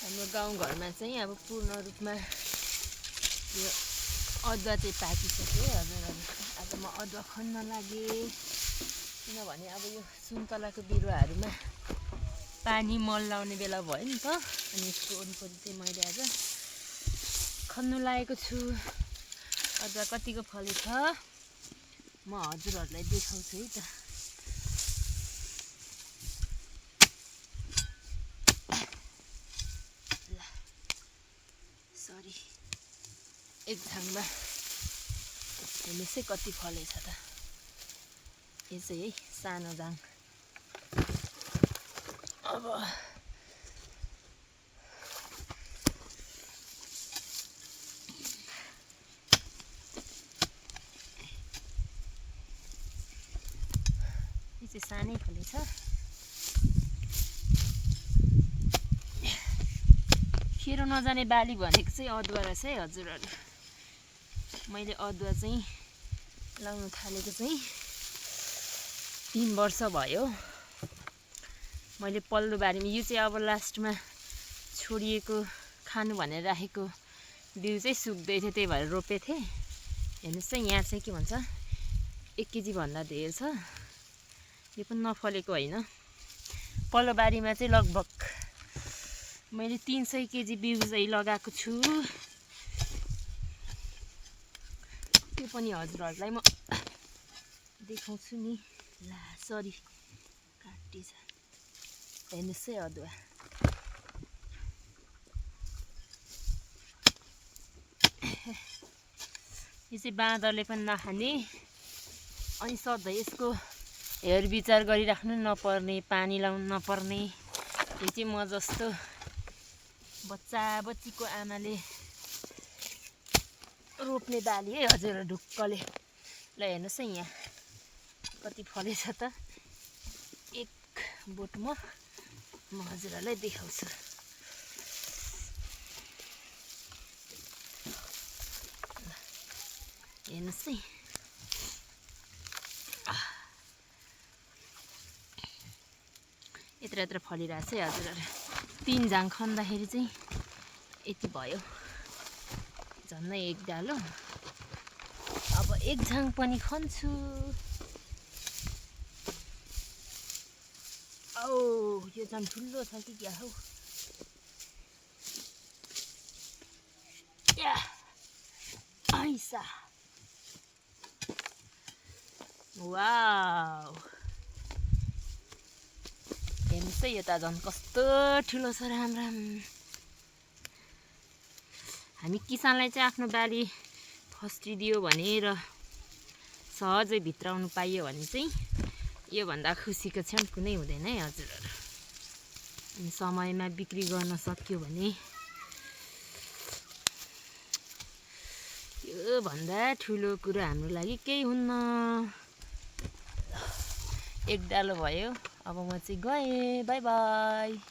हाम्रो गाउँघरमा चाहिँ अब पूर्ण रूपमा यो अदुवा चाहिँ पाकिसक्यो हजुरहरू। आज म अदुवा खन्न लागेँ, किनभने अब यो सुन्तलाको बिरुवाहरूमा पानी मल लाउने बेला भयो नि त। अनि यसको वरिपरि चाहिँ मैले आज खन्नु लागेको छु। अदुवा कतिको फलेछ म हजुरहरूलाई देखाउँछु है त। सरी, एक झाङमा हेर्नुहोस् है कति फलेछ त। यो चाहिँ है सानो झाङ। अब यो चाहिँ सानै फलेछ। खेरो नजाने बाली भनेको चाहिँ अदुवा रहेछ है हजुरहरू। मैले अदुवा चाहिँ लाउनु थालेको चाहिँ 3 वर्ष भयो। मैले पल्लो बारीमा यो चाहिँ अब लास्टमा छोडिएको खानु भनेर राखेको बिउ चाहिँ सुक्दै थियो, त्यही भएर रोपेको थिएँ। हेर्नुहोस् है, यहाँ चाहिँ के भन्छ 1 केजी भन्दा धेर छ। यो पनि नफलेको होइन। पल्लो बारीमा चाहिँ लगभग मैले 300 केजी बिउ चाहिँ लगाएको छु। त्यो पनि हजुरहरूलाई म देखाउँछु नि। ला सरी, काटिन्छ। हेर्नुहोस् है अदुवा। यो चाहिँ बाँदरले पनि नखाने, अनि सधैँ यसको हेरविचार गरिराख्नु नपर्ने, पानी लाउनु नपर्ने। यो चाहिँ म जस्तो बच्चा बच्चीको आमाले रोप्ने बाली है हजुर ढुक्कले। ल हेर्नुहोस् है यहाँ कति फलेछ त। एक बोटमा म हजुरहरूलाई देखाउँछु। हेर्नुहोस् है, यत्र यत्र फलिरहेछ है हजुरहरू। 3 झाङ खन्दाखेरि चाहिँ यति भयो, झन्नै 1 डालो। अब 1 झाङ पनि खन्छु। औ यो झन् ठुलो छ कि क्या हौ। या ऐसा वाउ, हेर्नुहोस् है, यो त झन् कस्तो ठुलो छ। राम राम। हामी किसानलाई चाहिँ आफ्नो बाली फस्टिदियो भने र सहजै भित्राउनु पाइयो भने चाहिँ योभन्दा खुसीको क्षण कुनै हुँदैन है हजुरहरू। अनि समयमा बिक्री गर्न सक्यो भने योभन्दा ठुलो कुरो हाम्रो लागि केही हुन्न। 1 डालो भयो। अब म चाहिँ गएँ, बाई बाई।